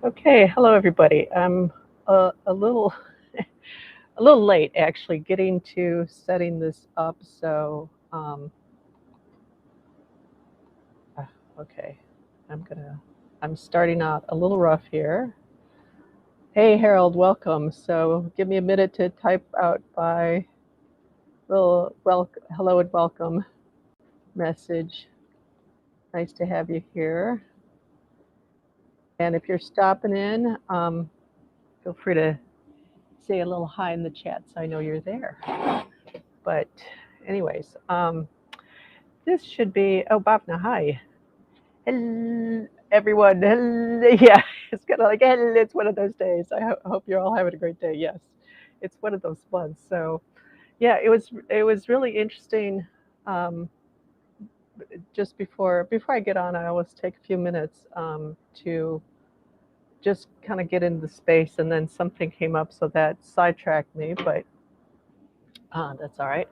Okay, hello everybody. I'm a little a little late actually getting to setting this up. Uh, okay, I'm starting out a little rough here. Hey Harold, welcome. So give me a minute to type out my little hello and welcome message. Nice to have you here. And if you're stopping in, feel free to say a little hi in the chat so I know you're there. But anyways, this should be, oh, Bhavna, hi. Hello, everyone. Hello. Yeah, it's kind of like, hello, it's one of those days. I hope you're all having a great day. Yes, it's one of those months. So, yeah, it was really interesting. Um, just before I get on, I always take a few minutes to just kind of get into the space, and then something came up, so that sidetracked me, but that's all right.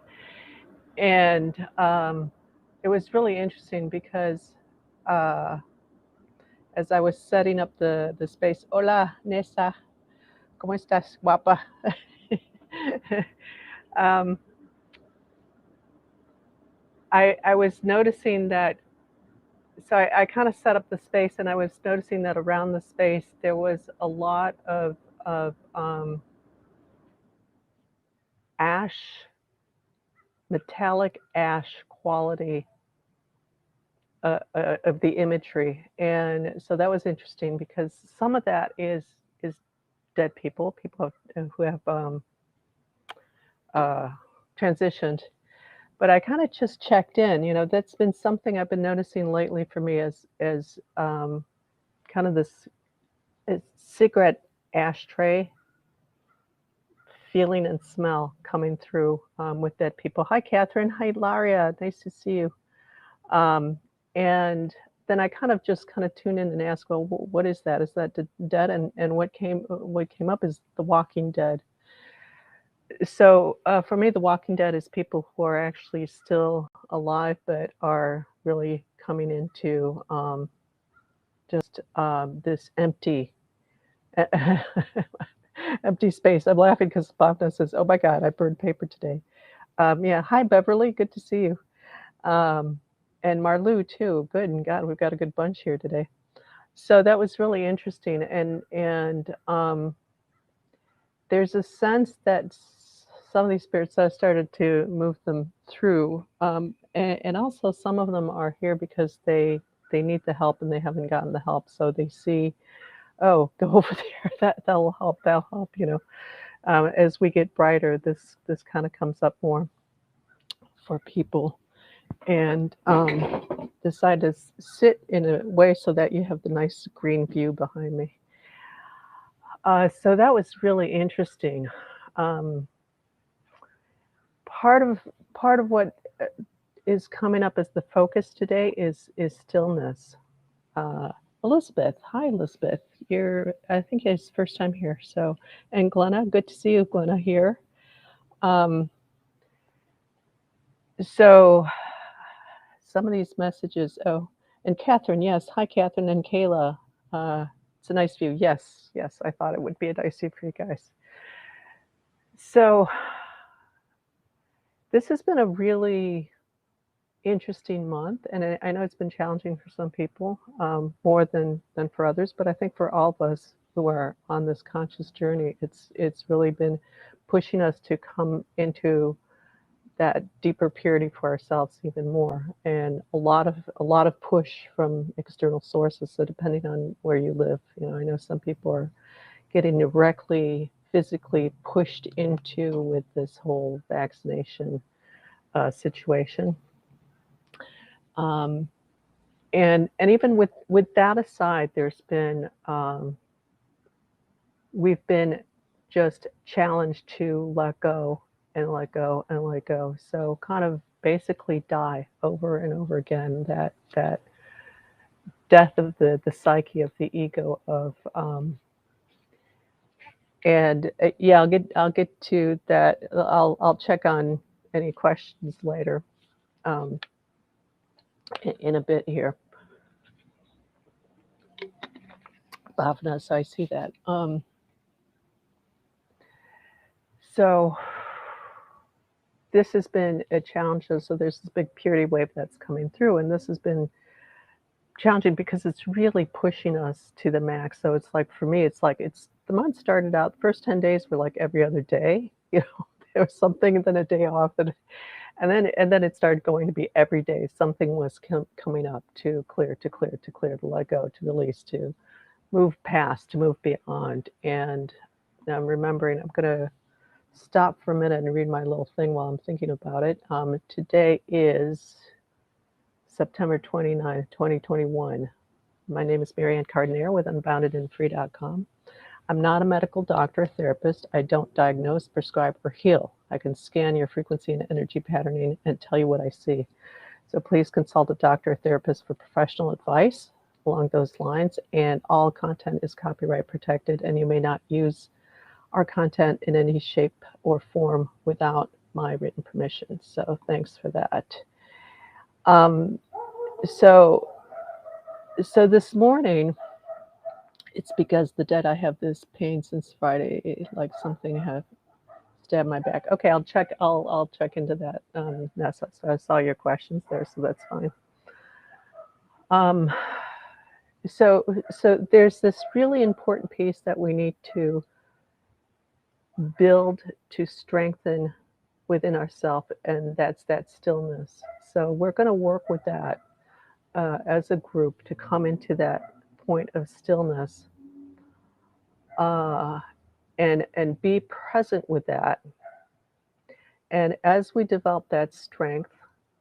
And it was really interesting because uh, as I was setting up the space, hola, Nessa, ¿cómo estás, guapa? um, I was noticing that, so I kind of set up the space, and I was noticing that around the space there was a lot of ash, metallic ash quality of the imagery, and so that was interesting because some of that is dead people who have uh, transitioned. But I kind of just checked in. That's been something I've been noticing lately for me as kind of this cigarette ashtray feeling and smell coming through with dead people. Hi, Catherine. Hi, Laria. Nice to see you. Um, and then I kind of just kind of tune in and ask, well, what is that? Is that dead? And what came up is The Walking Dead. So for me, The Walking Dead is people who are actually still alive, but are really coming into just this empty, empty space. I'm laughing because Bhavna says, "Oh my God, I burned paper today." Yeah, hi Beverly, good to see you, um, and Marlou too. Good, and God, we've got a good bunch here today. So that was really interesting, and there's a sense that some of these spirits have started to move them through, and also some of them are here because they need the help and they haven't gotten the help, so they see, oh, go over there, that'll help, as we get brighter, this kind of comes up more for people, and decide to sit in a way so that you have the nice green view behind me. So that was really interesting. Um, part of part of what is coming up as the focus today is stillness. Uh, Elizabeth, hi Elizabeth. I think it's first time here. So, and Glenna, good to see you, Glenna here. Um, so some of these messages. Oh, and Catherine, yes, hi Catherine and Kayla. It's a nice view. Yes, yes, I thought it would be a nice view for you guys. So this has been a really interesting month, and I know it's been challenging for some people, more than for others. But I think for all of us who are on this conscious journey, it's really been pushing us to come into that deeper purity for ourselves even more, and a lot of push from external sources. So depending on where you live, I know some people are getting directly physically pushed into with this whole vaccination situation. Um, and even with that aside, we've been just challenged to let go and let go and let go. So kind of basically die over and over again, that death of the psyche, of the ego, of and yeah, I'll get to that. I'll check on any questions later, um, in a bit here. Bhavna, so I see that. So this has been a challenge. So there's this big purity wave that's coming through, and this has been challenging because it's really pushing us to the max. So it's like, for me, it's like, it's the month started out, the first 10 days were like every other day, there was something, and then a day off, and then it started going to be every day. Something was coming up to clear, to clear, to clear, to let go, to release, to move past, to move beyond. And I'm remembering, I'm going to stop for a minute and read my little thing while I'm thinking about it. Today is September 29th, 2021. My name is Marianne Carduner with unboundedandfree.com. I'm not a medical doctor or therapist. I don't diagnose, prescribe, or heal. I can scan your frequency and energy patterning and tell you what I see. So please consult a doctor or therapist for professional advice along those lines. And all content is copyright protected, and you may not use our content in any shape or form without my written permission. So thanks for that. So this morning, it's because the dead, I have this pain since Friday, like something have stabbed my back. Okay, I'll check into that. Nessa, so I saw your questions there, so that's fine. So there's this really important piece that we need to build, to strengthen within ourselves, and that's that stillness. So we're going to work with that as a group to come into that point of stillness, and be present with that. And as we develop that strength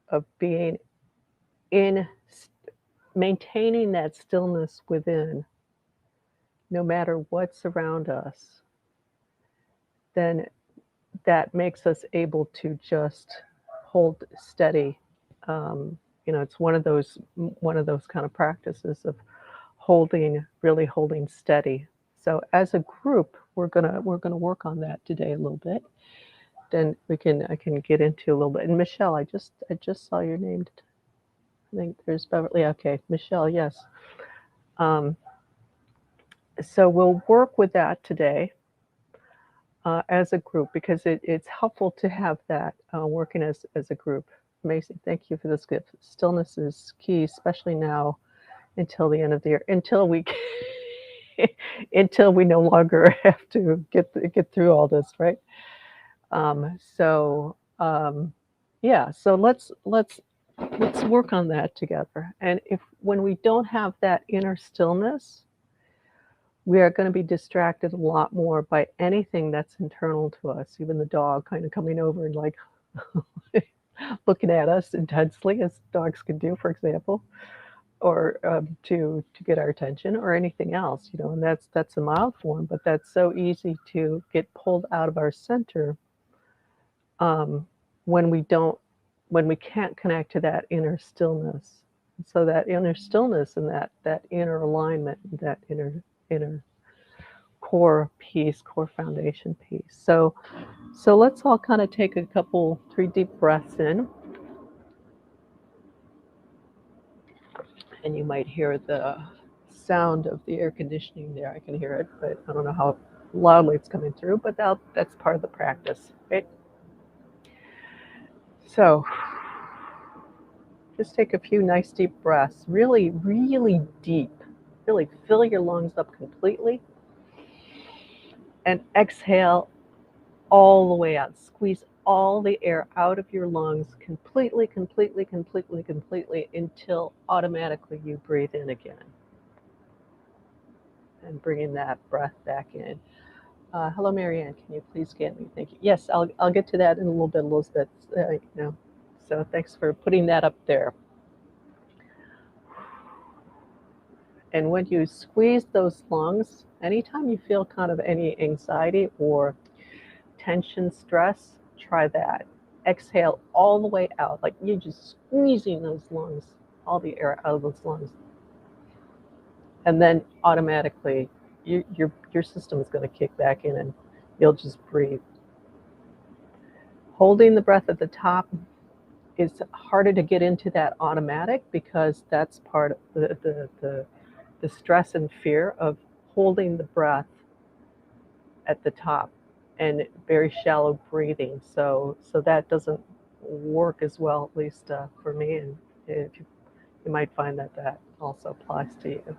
of being in, maintaining that stillness within, no matter what's around us, then that makes us able to just hold steady. It's one of those kind of practices of really holding steady. So as a group, we're gonna work on that today a little bit. Then I can get into a little bit. And Michelle, I just saw your name. I think there's Beverly. Okay, Michelle, yes. So we'll work with that today as a group, because it's helpful to have that working as a group. Amazing. Thank you for this gift. Stillness is key, especially now until the end of the year, until we until we no longer have to get through all this, right? Yeah. So let's work on that together. And when we don't have that inner stillness, we are going to be distracted a lot more by anything that's internal to us, even the dog kind of coming over and like looking at us intensely, as dogs can do, for example, or to get our attention, or anything else, and that's a mild form, but that's so easy to get pulled out of our center when we can't connect to that inner stillness. So that inner stillness and that inner alignment, that inner core piece, core foundation piece. So let's all kind of take 3 deep breaths in. And you might hear the sound of the air conditioning there. I can hear it, but I don't know how loudly it's coming through, but that's part of the practice, right? So just take a few nice deep breaths, really, really deep. Really fill your lungs up completely. And exhale all the way out. Squeeze all the air out of your lungs completely, completely, completely, completely, until automatically you breathe in again. And bringing that breath back in. Hello, Marianne. Can you please scan me? Thank you. Yes, I'll get to that in a little bit, Elizabeth. So thanks for putting that up there. And when you squeeze those lungs, anytime you feel kind of any anxiety or tension, stress, try that. Exhale all the way out, like you're just squeezing those lungs, all the air out of those lungs. And then automatically your system is going to kick back in and you'll just breathe. Holding the breath at the top is harder to get into that automatic, because that's part of the stress and fear of holding the breath at the top and very shallow breathing. So that doesn't work as well, at least for me. And if you might find that that also applies to you.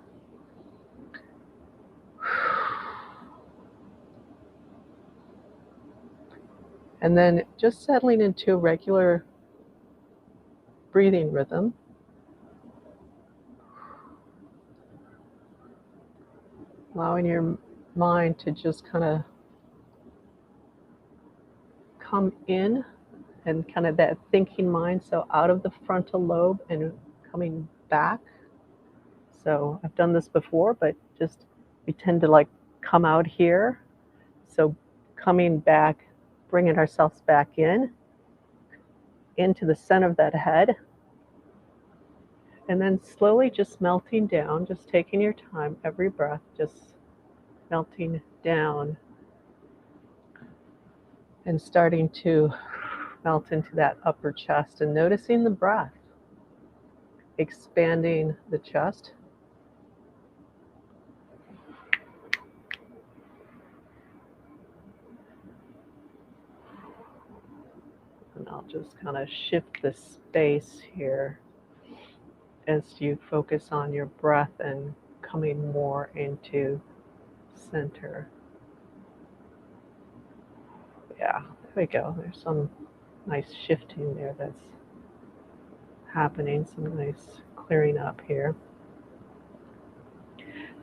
And then just settling into a regular breathing rhythm. Allowing your mind to just kind of come in and kind of that thinking mind, so out of the frontal lobe and coming back. So I've done this before, but just we tend to like come out here. So coming back, bringing ourselves back in, into the center of that head, and then slowly just melting down, just taking your time, every breath, just melting down and starting to melt into that upper chest and noticing the breath, expanding the chest. And I'll just kind of shift the space here as you focus on your breath and coming more into center. Yeah, there we go. There's some nice shifting there that's happening, some nice clearing up here.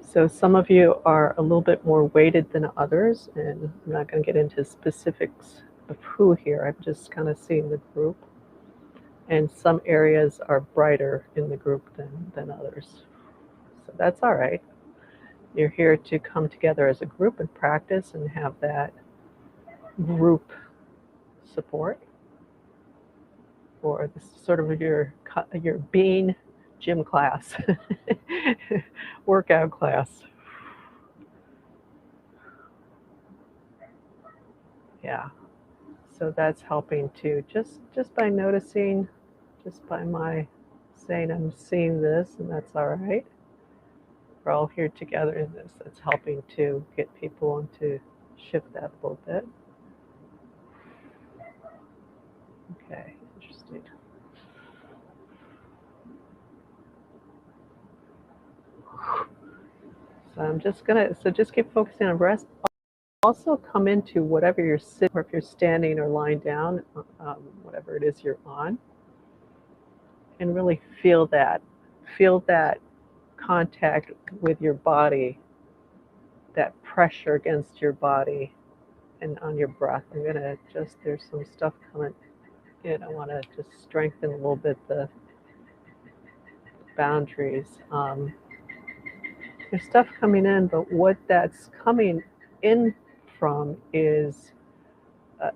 So some of you are a little bit more weighted than others, and I'm not going to get into specifics of who here. I'm just kind of seeing the group. And some areas are brighter in the group than others. So that's all right. You're here to come together as a group and practice and have that group support, or this sort of your being gym class, workout class. Yeah. So that's helping too. Just by noticing, just by my saying I'm seeing this, and that's all right. We're all here together in this. That's helping to get people and to shift that a little bit. Okay, interesting. So I'm just gonna, so just keep focusing on breath. Also come into whatever you're sitting, or if you're standing or lying down, whatever it is you're on, and really feel that contact with your body, that pressure against your body and on your breath. I'm gonna just, there's some stuff coming in. I wanna just strengthen a little bit the boundaries. There's stuff coming in, but what that's coming in from is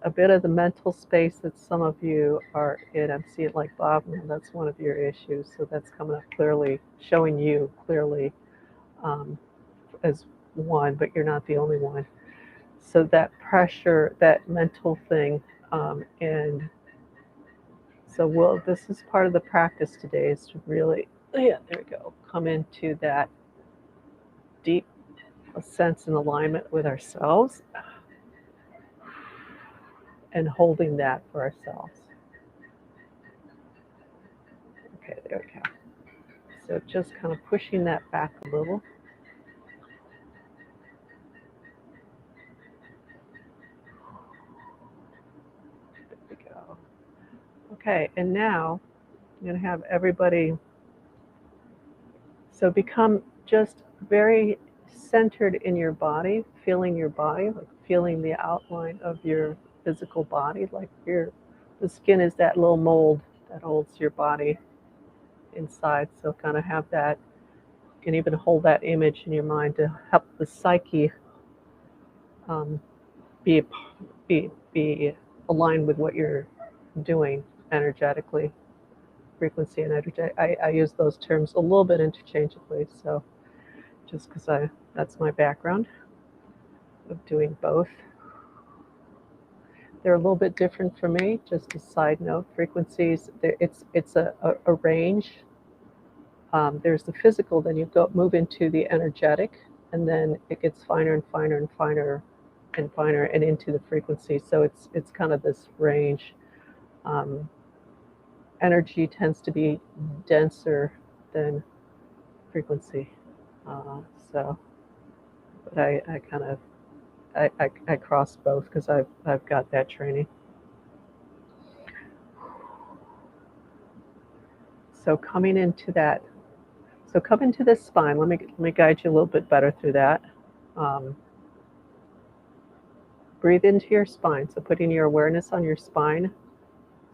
a bit of the mental space that some of you are in. I'm seeing like Bob, that's one of your issues. So that's coming up clearly, showing you clearly as one, but you're not the only one. So that pressure, that mental thing, and so this is part of the practice today, is to really, yeah, there we go, come into that deep sense and alignment with ourselves and holding that for ourselves. Okay, there we go. So just kind of pushing that back a little. There we go. Okay, and now I'm going to have everybody, so become just very centered in your body, feeling your body, like feeling the outline of your physical body, like the skin is that little mold that holds your body inside. So kind of have that, you can even hold that image in your mind to help the psyche be aligned with what you're doing energetically, frequency and energy. I use those terms a little bit interchangeably, so just because that's my background of doing both. They're a little bit different for me. Just a side note, frequencies, it's a range. There's the physical, then you move into the energetic, and then it gets finer and finer and finer and finer and into the frequency. So it's kind of this range. Energy tends to be denser than frequency. So, but I kind of I cross both because I've got that training. So coming into that, so come into this spine. Let me guide you a little bit better through that. Breathe into your spine. So putting your awareness on your spine,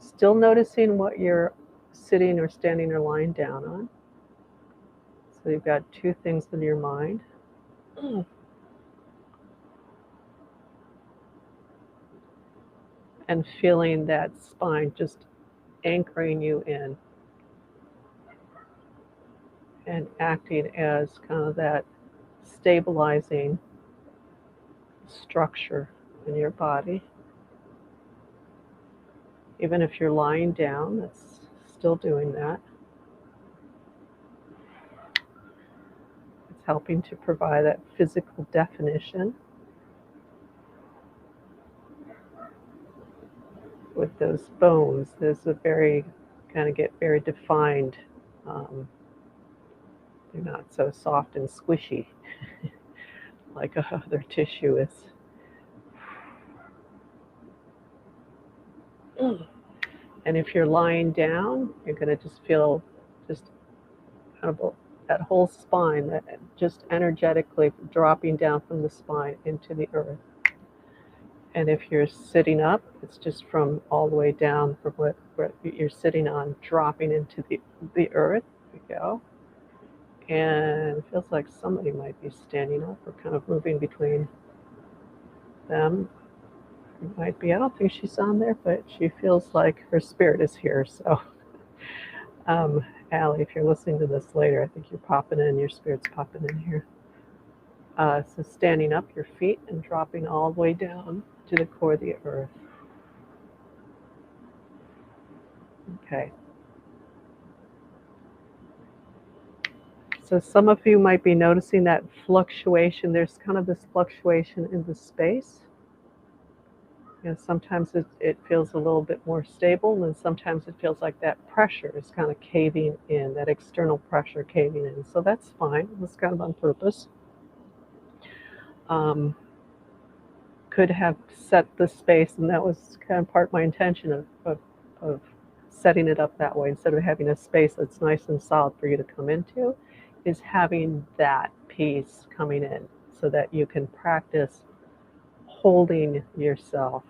still noticing what you're sitting or standing or lying down on. So you've got two things in your mind. And feeling that spine just anchoring you in and acting as kind of that stabilizing structure in your body. Even if you're lying down, it's still doing that. It's helping to provide that physical definition with those bones. There's a very kind of get very defined. They're not so soft and squishy like other tissue is. And if you're lying down, you're going to just feel just kind of that whole spine, that just energetically dropping down from the spine into the earth. And if you're sitting up, it's just from all the way down from what you're sitting on, dropping into the earth. There we go. And it feels like somebody might be standing up or kind of moving between them. It might be, I don't think she's on there, but she feels like her spirit is here. So, Allie, if you're listening to this later, I think you're popping in, your spirit's popping in here. So standing up your feet and dropping all the way down to the core of the earth. Okay. So some of you might be noticing that fluctuation. There's kind of this fluctuation in the space. You know, sometimes it feels a little bit more stable, and sometimes it feels like that pressure is kind of caving in, that external pressure caving in. So that's fine. That's kind of on purpose. Could have set the space, and that was kind of part of my intention of setting it up that way. Instead of having a space that's nice and solid for you to come into, is having that piece coming in so that you can practice holding yourself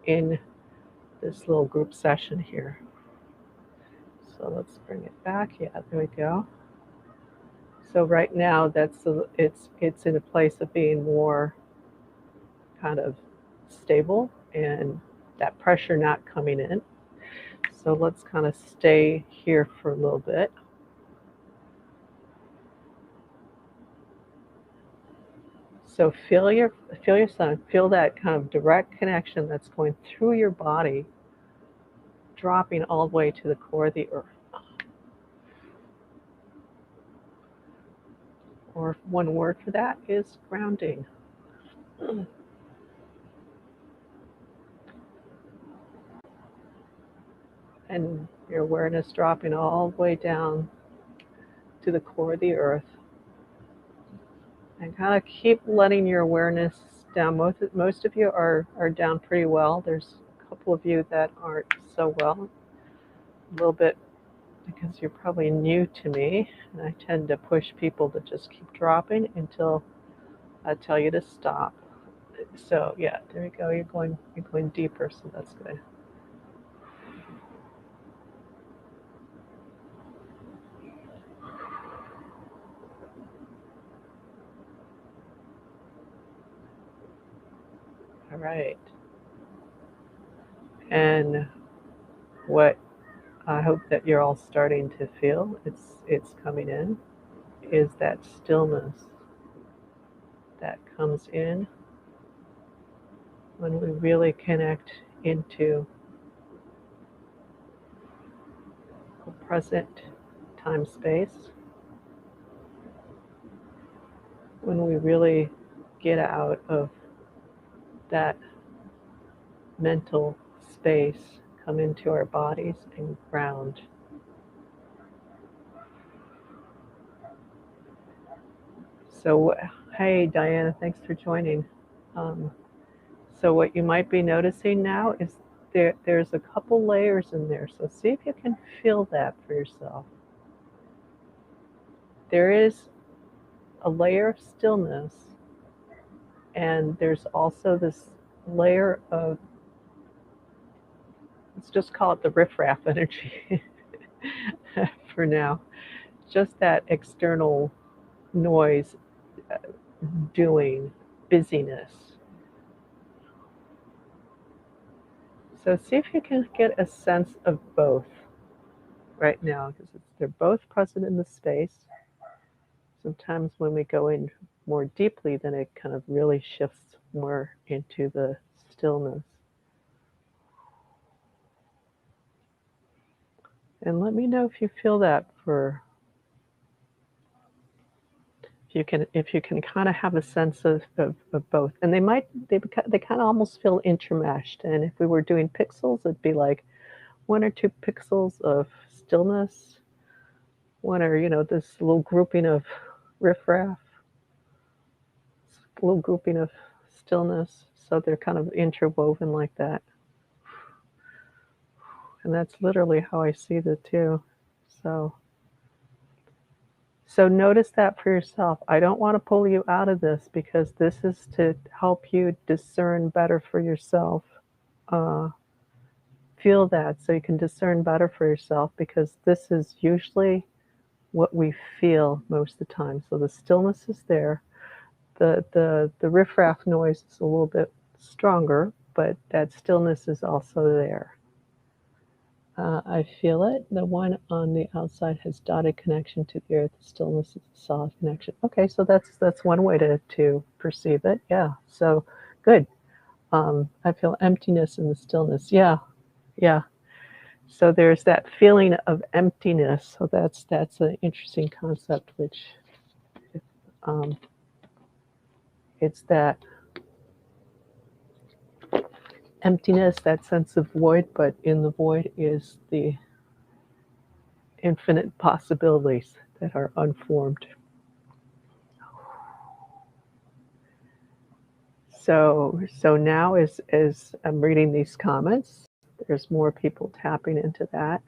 in this little group session here. So let's bring it back. Yeah, there we go. So right now, it's in a place of being more kind of stable and that pressure not coming in. So let's kind of stay here for a little bit. So feel your sun, feel that kind of direct connection that's going through your body, dropping all the way to the core of the earth. Or one word for that is grounding. And your awareness dropping all the way down to the core of the earth. And kind of keep letting your awareness down. Most of you are down pretty well. There's a couple of you that aren't so well. A little bit because you're probably new to me, and I tend to push people to just keep dropping until I tell you to stop. So yeah, there you go. You're going deeper, so that's good. All right. And what I hope that you're all starting to feel, it's coming in, is that stillness that comes in when we really connect into the present time space. when we really get out of that mental space, come into our bodies and ground. So, hey, Diana, thanks for joining. Um, so, what you might be noticing now is there's a couple layers in there. So, see if you can feel that for yourself. There is a layer of stillness, and there's also this layer of, let's just call it the riffraff energy for now. Just that external noise, uh, doing, busyness. So see if you can get a sense of both right now, because they're both present in the space. Sometimes when we go in more deeply, then it kind of really shifts more into the stillness. And let me know if you feel that for, if you can kind of have a sense of both. And they kind of almost feel intermeshed. And if we were doing pixels, it'd be like 1 or 2 pixels of stillness, one or, this little grouping of riffraff, little grouping of stillness. So they're kind of interwoven like that. And that's literally how I see the two. So notice that for yourself. I don't want to pull you out of this, because this is to help you discern better for yourself. Feel that so you can discern better for yourself, because this is usually what we feel most of the time. So the stillness is there. The riffraff noise is a little bit stronger, but that stillness is also there. I feel it. The one on the outside has dotted connection to the earth. The stillness is a solid connection. Okay, so that's one way to perceive it. Yeah. So good. I feel emptiness in the stillness. Yeah. Yeah. So there's that feeling of emptiness. So that's an interesting concept, which um, it's that emptiness, that sense of void, but in the void is the infinite possibilities that are unformed. So now, as I'm reading these comments, there's more people tapping into that,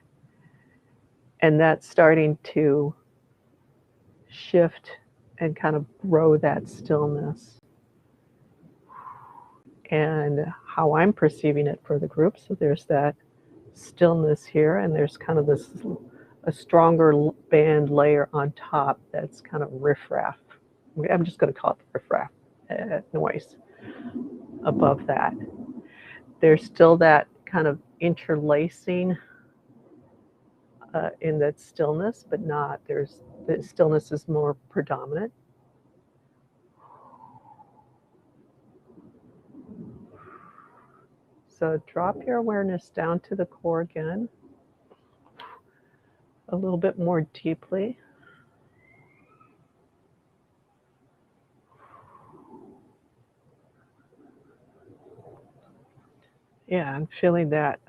and that's starting to shift and kind of grow that stillness. And how I'm perceiving it for the group, so there's that stillness here, and there's kind of this a stronger band layer on top that's kind of riffraff. I'm just going to call it the riffraff noise above that. There's still that kind of interlacing in that stillness, but not, the stillness is more predominant. So drop your awareness down to the core again, a little bit more deeply. Yeah, I'm feeling that.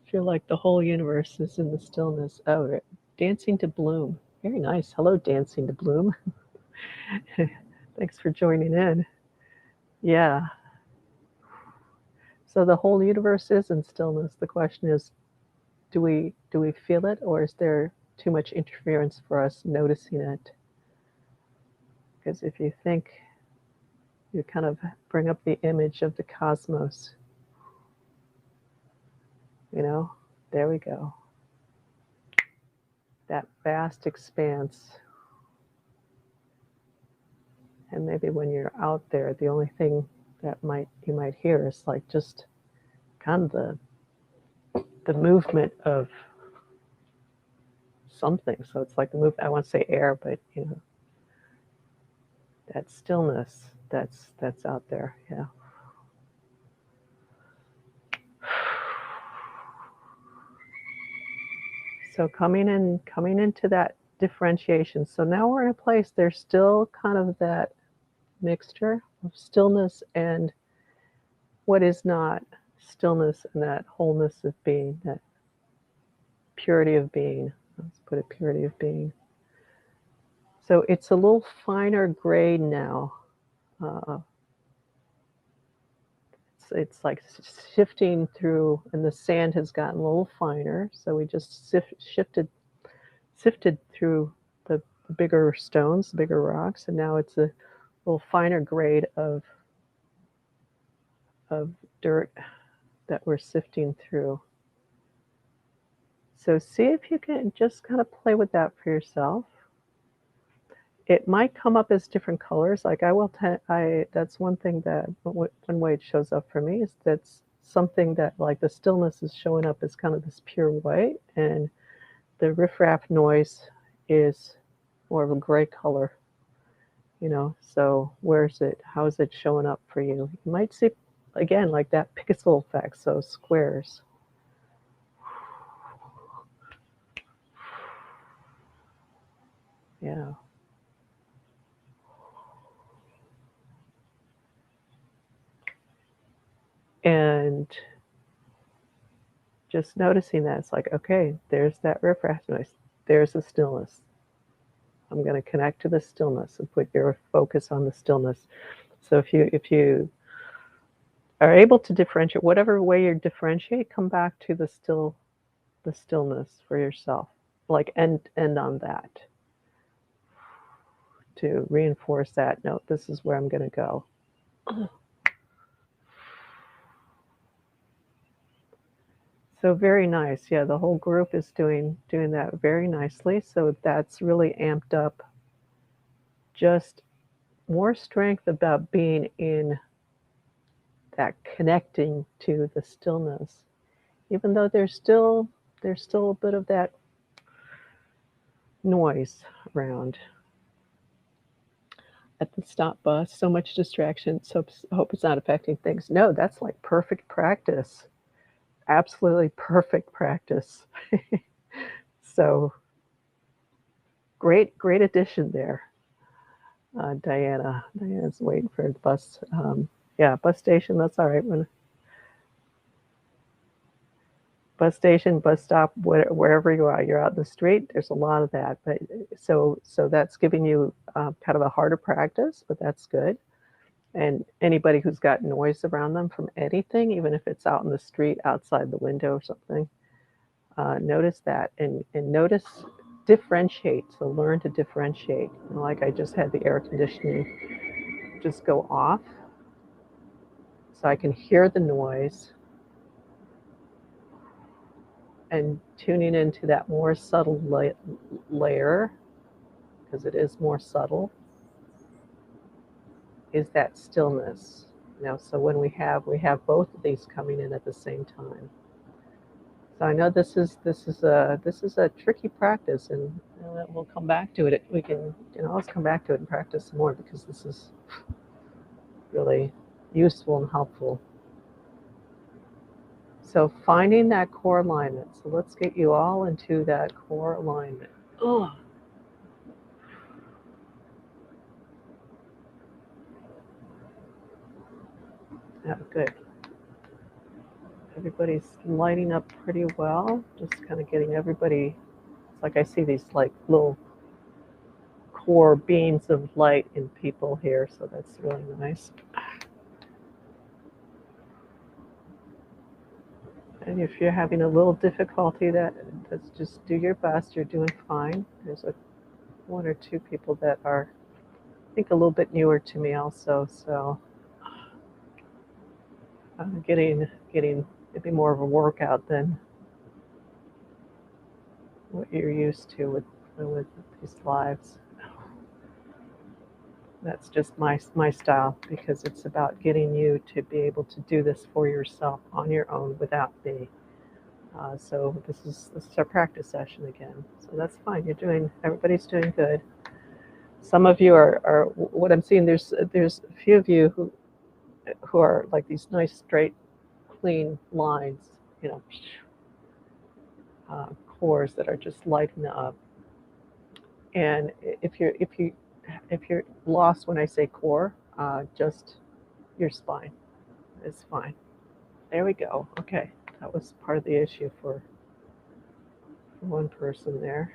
Feel like the whole universe is in the stillness. Oh, dancing to bloom. Very nice. Hello, dancing to bloom. Thanks for joining in. Yeah. So the whole universe is in stillness. The question is, do we feel it, or is there too much interference for us noticing it? Because if you think, you kind of bring up the image of the cosmos. There we go. That vast expanse. And maybe when you're out there, the only thing that you might hear is like just kind of the movement of something. So it's like the movement, I want to say air, but that stillness that's out there. Yeah. So coming into that differentiation. So now we're in a place, there's still kind of that mixture of stillness and what is not stillness, and that wholeness of being, that purity of being. Let's put it purity of being. So it's a little finer gray now. Uh, it's like shifting through, and the sand has gotten a little finer. So we just sifted through the bigger stones, the bigger rocks, and now it's a little finer grade of dirt that we're sifting through. So see if you can just kind of play with that for yourself. It might come up as different colors. Like that's one thing that one way it shows up for me is that's something that, like, the stillness is showing up as kind of this pure white, and the riffraff noise is more of a gray color. So where's it? How is it showing up for you? You might see, again, like that pixel effect, so squares. Yeah. And just noticing that, it's like, okay, there's that riffraff noise. There's the stillness. I'm going to connect to the stillness and put your focus on the stillness. So if you are able to differentiate, whatever way you differentiate, come back to the stillness for yourself. Like end on that, to reinforce that note. This is where I'm going to go. So very nice. Yeah, the whole group is doing that very nicely. So that's really amped up just more strength about being in that connecting to the stillness. Even though there's still a bit of that noise around at the stop bus, so much distraction, so hope it's not affecting things. No, that's like perfect practice. Absolutely perfect practice. So great addition there. Diana's waiting for the bus. Yeah, bus station, that's all right. When bus station, bus stop, wherever you are, you're out in the street, there's a lot of that. But so that's giving you kind of a harder practice, but that's good. And anybody who's got noise around them from anything, even if it's out in the street, outside the window or something, notice that, and notice, differentiate. So learn to differentiate. Like, I just had the air conditioning just go off, so I can hear the noise, and tuning into that more subtle layer, because it is more subtle, is that stillness. So when we have both of these coming in at the same time. So I know this is a tricky practice, and we'll come back to it. We can always come back to it and practice some more, because this is really useful and helpful. So finding that core alignment. So let's get you all into that core alignment. Oh. Yeah, good. Everybody's lighting up pretty well. Just kind of getting everybody. It's like I see these like little core beams of light in people here, so that's really nice. And if you're having a little difficulty, that's just do your best. You're doing fine. There's one or two people that are, I think, a little bit newer to me also, so getting maybe more of a workout than what you're used to with these lives. That's just my style, because it's about getting you to be able to do this for yourself on your own without me. So this is our practice session again. So that's fine. Everybody's doing good. Some of you are what I'm seeing. There's a few of you who are like these nice straight, clean lines. Cores that are just lighting up. And if you're lost when I say core, just your spine is fine. There we go. Okay, that was part of the issue for one person there.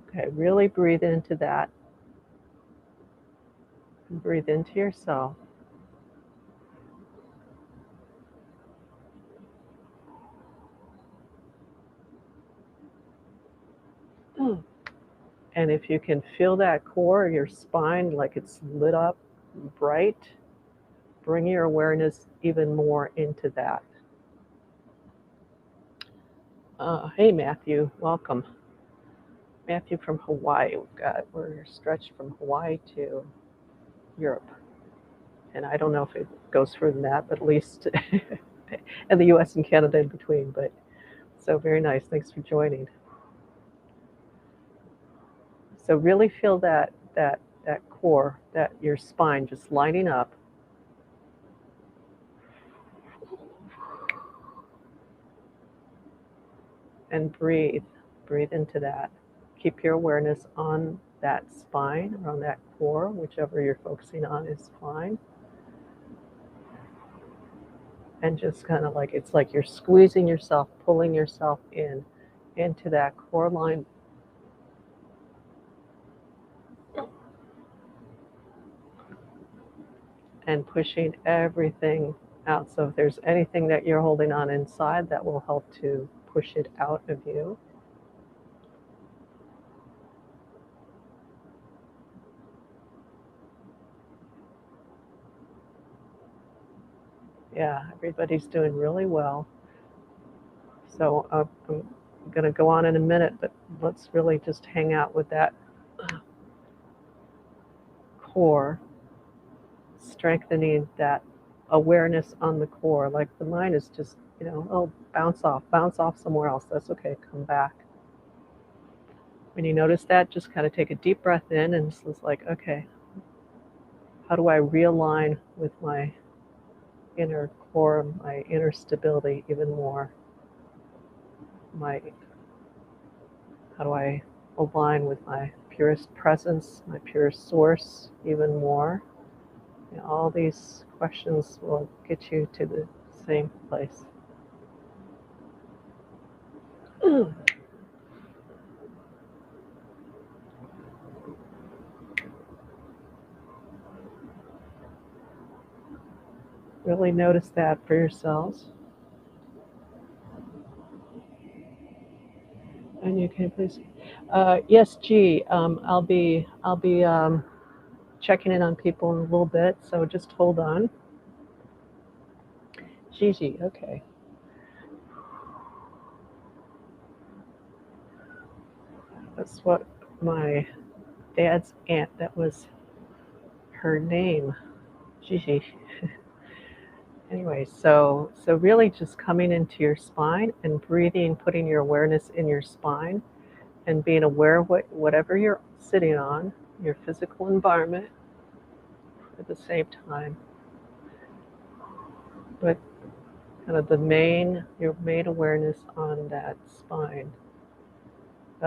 Okay, really breathe into that. And breathe into yourself. And if you can feel that core, your spine, like it's lit up bright, bring your awareness even more into that. Hey, Matthew, welcome. Matthew from Hawaii. We're stretched from Hawaii to Europe. And I don't know if it goes further than that, but at least and the US and Canada in between. But so very nice. Thanks for joining. So really feel that core, that your spine just lining up. And breathe. Breathe into that. Keep your awareness on that spine or on that core, whichever you're focusing on is fine. And just kind of like, it's like you're squeezing yourself, pulling yourself into that core line. And pushing everything out. So if there's anything that you're holding on inside, that will help to push it out of you. Yeah, everybody's doing really well. So I'm going to go on in a minute, but let's really just hang out with that core, strengthening that awareness on the core. Like the mind is just, oh, bounce off somewhere else. That's okay. Come back. When you notice that, just kind of take a deep breath in and it's like, okay, how do I realign with my inner core, my inner stability even more? How do I align with my purest presence, my purest source even more? All these questions will get you to the same place. Really notice that for yourselves. And you can please, yes, G. I'll be checking in on people in a little bit, so just hold on. Gigi, okay. That's what my dad's aunt, that was her name, Gigi. Anyway, so really just coming into your spine and breathing, putting your awareness in your spine and being aware of whatever you're sitting on, your physical environment at the same time. But kind of your main awareness on that spine.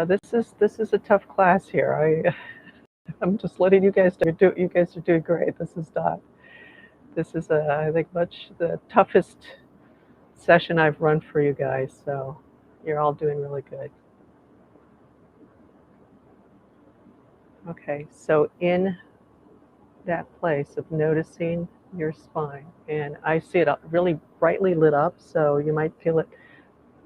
This is a tough class here. I'm just letting you guys do. You guys are doing great. This is I think much the toughest session I've run for you guys. So you're all doing really good. Okay, so in that place of noticing your spine, and I see it really brightly lit up, so you might feel it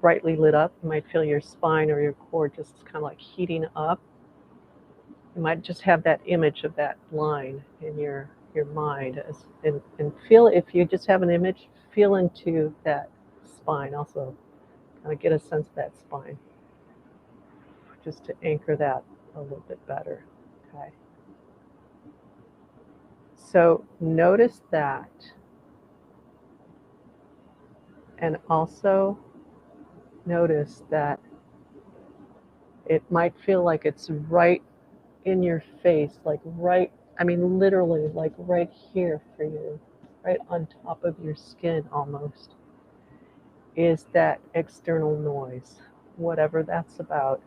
brightly lit up. You might feel your spine or your core just kind of like heating up. You might just have that image of that line in your mind, and feel, if you just have an image, feel into that spine also, kind of get a sense of that spine, just to anchor that a little bit better. Okay. So notice that, and also notice that it might feel like it's right in your face, like right, I mean, literally, like right here for you, right on top of your skin almost, is that external noise, whatever that's about.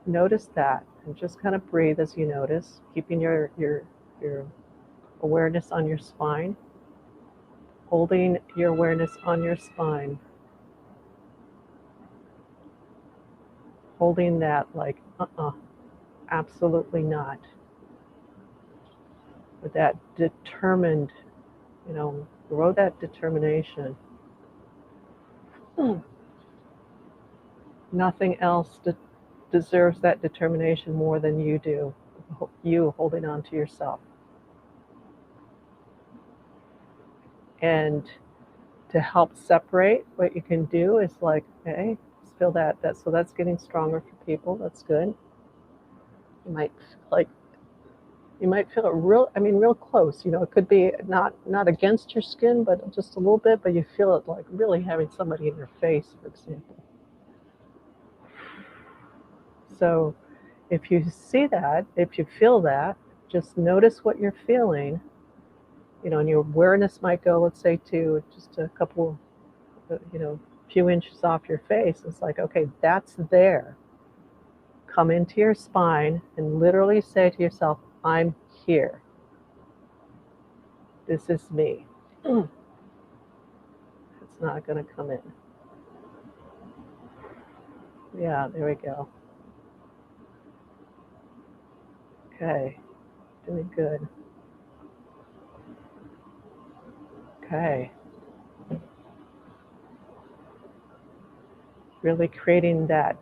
notice that, and just kind of breathe as you notice, keeping your awareness on your spine, holding your awareness on your spine, holding that like, absolutely not. With that determined, grow that determination. Nothing else deserves that determination more than you do, you holding on to yourself. And to help separate, what you can do is like, okay, feel that so that's getting stronger for people. That's good. You might feel it real close. It could be not against your skin, but just a little bit. But you feel it like really having somebody in your face, for example. So, if you see that, if you feel that, just notice what you're feeling. And your awareness might go, let's say, to just a couple, few inches off your face. It's like, okay, that's there. Come into your spine and literally say to yourself, I'm here. This is me. It's not going to come in. Yeah, there we go. Okay, doing good. Okay. Really creating that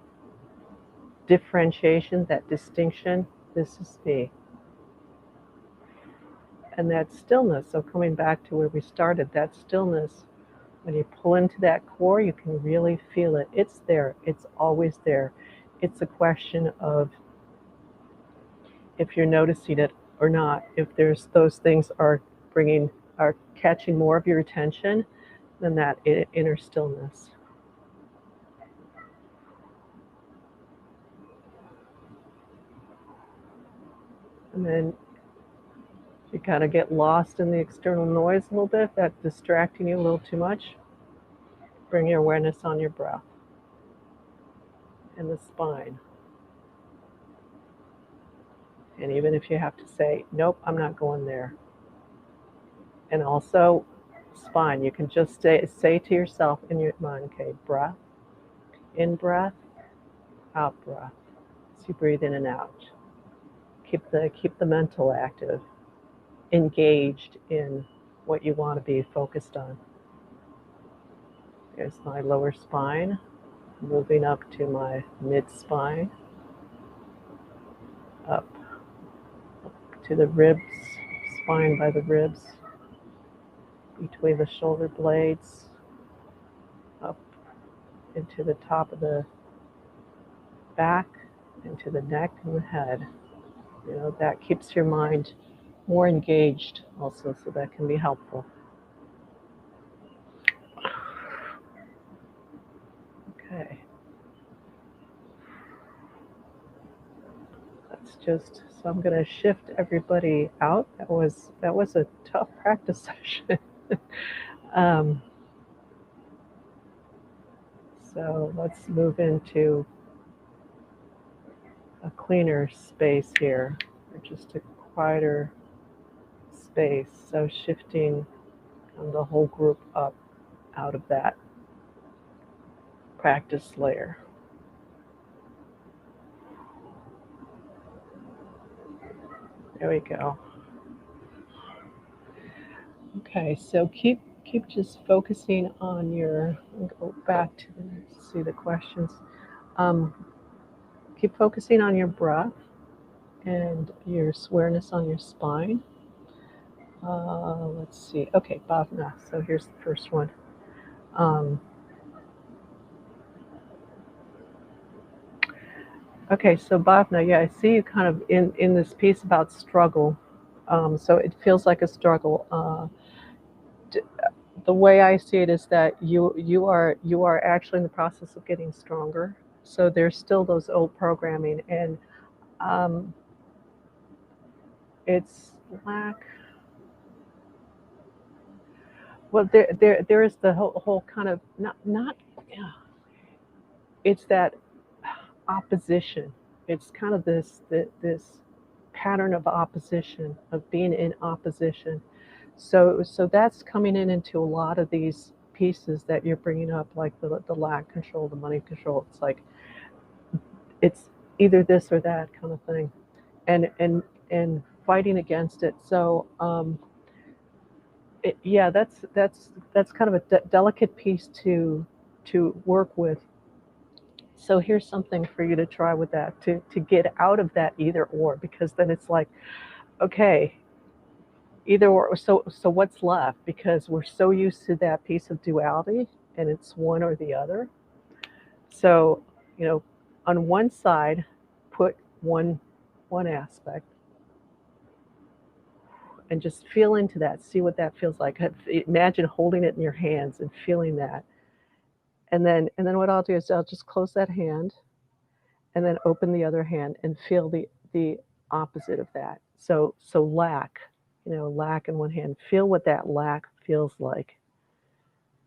differentiation, that distinction. This is me. And that stillness, so coming back to where we started, that stillness, when you pull into that core, you can really feel it. It's there. It's always there. It's a question of if you're noticing it or not. If there's those things are catching more of your attention than that inner stillness. And then you kind of get lost in the external noise a little bit, that's distracting you a little too much. Bring your awareness on your breath and the spine. And even if you have to say, nope, I'm not going there. And also, spine, you can just say to yourself in your mind, okay, breath, in breath, out breath. So you breathe in and out. Keep the mental active, engaged in what you want to be focused on. There's my lower spine, moving up to my mid-spine, up to the ribs, spine by the ribs, between the shoulder blades, up into the top of the back, into the neck and the head. That keeps your mind more engaged also, so that can be helpful. Okay. So I'm going to shift everybody out. That was a tough practice session. So let's move into a cleaner space here, or just a quieter space. So shifting the whole group up out of that practice layer. There we go. Okay, so keep just focusing on your, go back to see the questions. Keep focusing on your breath and your awareness on your spine. Let's see. Okay, Bhavna. So here's the first one. Okay, so Bhavna, yeah, I see you kind of in this piece about struggle. So it feels like a struggle. The way I see it is that you are actually in the process of getting stronger. So there's still those old programming, and it's lack. Well, there is the whole kind of not. Yeah, it's that opposition. it's kind of this pattern of opposition, of being in opposition. So that's coming into a lot of these pieces that you're bringing up, like the lack control, the money control. It's like it's either this or that kind of thing, and fighting against it. So yeah, that's kind of a delicate piece to work with. So here's something for you to try with that, to get out of that either or, because then it's like, okay, either or. So what's left? Because we're so used to that piece of duality, and it's one or the other. So, on one side, put one aspect, and just feel into that. See what that feels like. Imagine holding it in your hands and feeling that. And then what I'll do is I'll just close that hand, and then open the other hand and feel the opposite of that. So lack, lack in one hand. Feel what that lack feels like,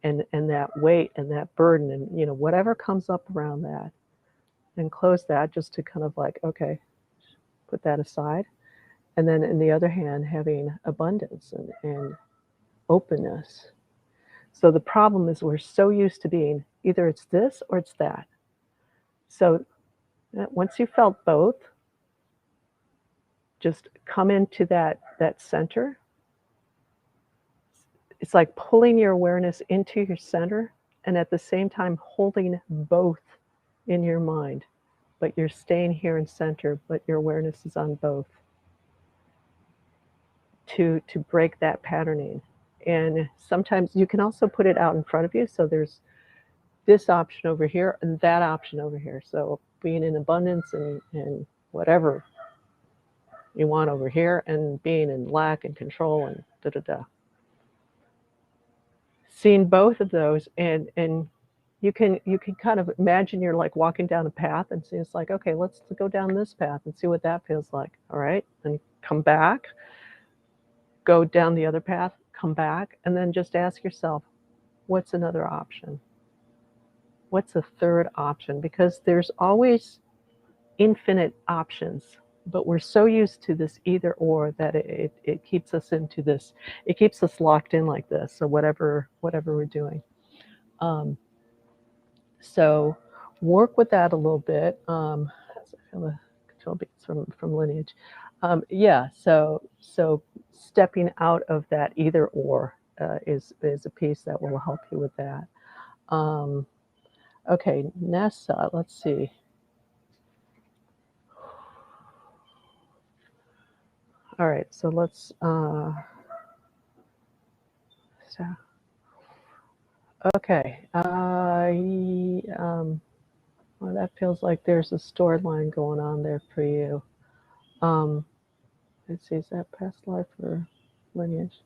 and that weight and that burden, and whatever comes up around that, and close that, just to kind of like, okay, put that aside. And then in the other hand, having abundance and openness. So the problem is we're so used to being either it's this or it's that. So once you felt both, just come into that center. It's like pulling your awareness into your center, and at the same time holding both in your mind. But you're staying here in center, but your awareness is on both, to break that patterning. And sometimes you can also put it out in front of you. So there's this option over here and that option over here. So being in abundance and whatever you want over here, and being in lack and control and da-da-da. Seeing both of those, and you can kind of imagine you're like walking down a path, and see, it's like, okay, let's go down this path and see what that feels like. All right, and come back, go down the other path, come back, and then just ask yourself, what's another option? What's a third option? Because there's always infinite options, but we're so used to this either or that it keeps us into this, it keeps us locked in like this. So whatever we're doing. So work with that a little bit. I feel the control beats from lineage. Yeah, so stepping out of that either or is a piece that will help you with that. Okay, Nessa, let's see. All right, so let's. Okay. Well, that feels like there's a storyline going on there for you. Let's see, is that past life or lineage?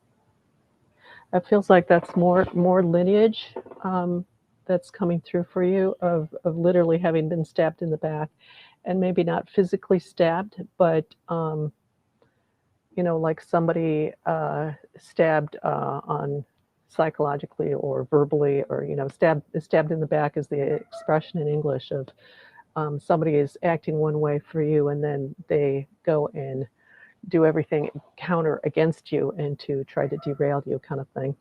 That feels like that's more lineage that's coming through for you, of literally having been stabbed in the back, and maybe not physically stabbed, but like somebody stabbed on psychologically or verbally, or stabbed in the back is the expression in English of somebody is acting one way for you, and then they go and do everything counter against you and to try to derail you, kind of thing.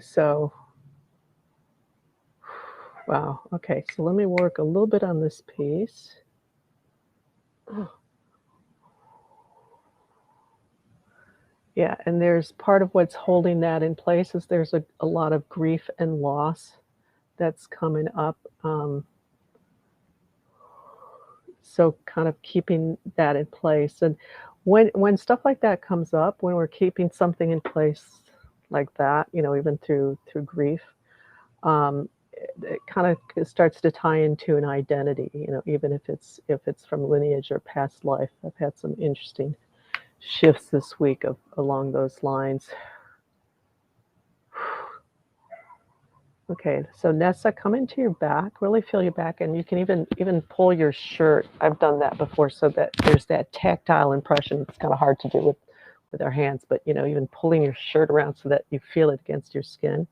So wow, okay, so let me work a little bit on this piece. Yeah, and there's part of what's holding that in place is there's a lot of grief and loss that's coming up. So kind of keeping that in place. And when stuff like that comes up, when we're keeping something in place like that, even through grief, it kind of starts to tie into an identity, even if it's from lineage or past life. I've had some interesting shifts this week along those lines. Okay, so Nessa, come into your back, really feel your back, and you can even pull your shirt. I've done that before, so that there's that tactile impression. It's kind of hard to do with our hands, but even pulling your shirt around so that you feel it against your skin,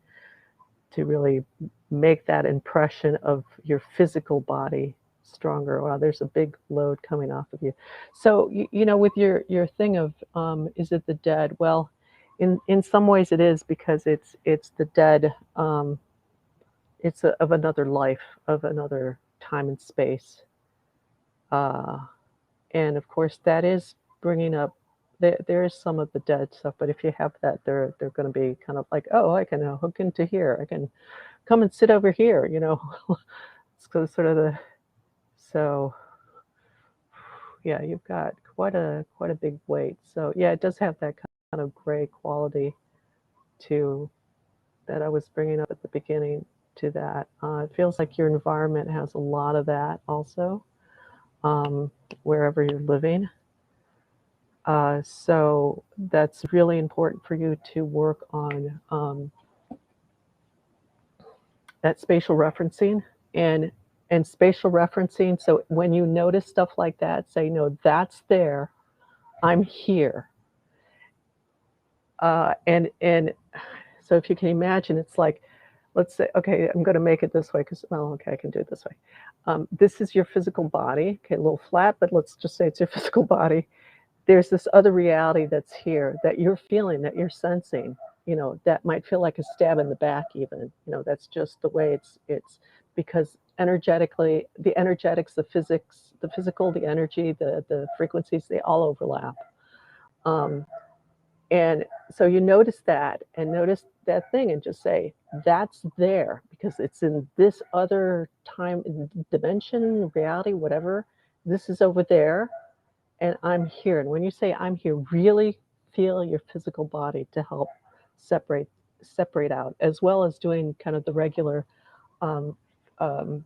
to really make that impression of your physical body stronger. Wow, there's a big load coming off of you. So with your thing of is it the dead? Well, in some ways it is, because it's the dead. Of another life, of another time and space, uh, and of course that is bringing up. There is some of the dead stuff, but if you have that, they're going to be kind of like, oh, I can hook into here. I can come and sit over here. It's sort of the. So yeah, you've got quite a big weight. So yeah, it does have that kind of gray quality to that I was bringing up at the beginning. To that, it feels like your environment has a lot of that also, wherever you're living. So that's really important for you to work on that spatial referencing and spatial referencing. So when you notice stuff like that, say, no, that's there. I'm here. And so if you can imagine, it's like, let's say, okay, I'm going to make it this way because, well, okay, I can do it this way. This is your physical body. Okay, a little flat, but let's just say it's your physical body. There's this other reality that's here that you're feeling, that you're sensing. That might feel like a stab in the back, even. That's just the way it's because energetically, the energetics, the physics, the physical, the energy, the frequencies, they all overlap. Um, and so you notice that and notice that thing and just say, that's there because it's in this other time dimension, reality, whatever. This is over there and I'm here. And when you say I'm here, really feel your physical body to help separate out, as well as doing kind of the regular um, um,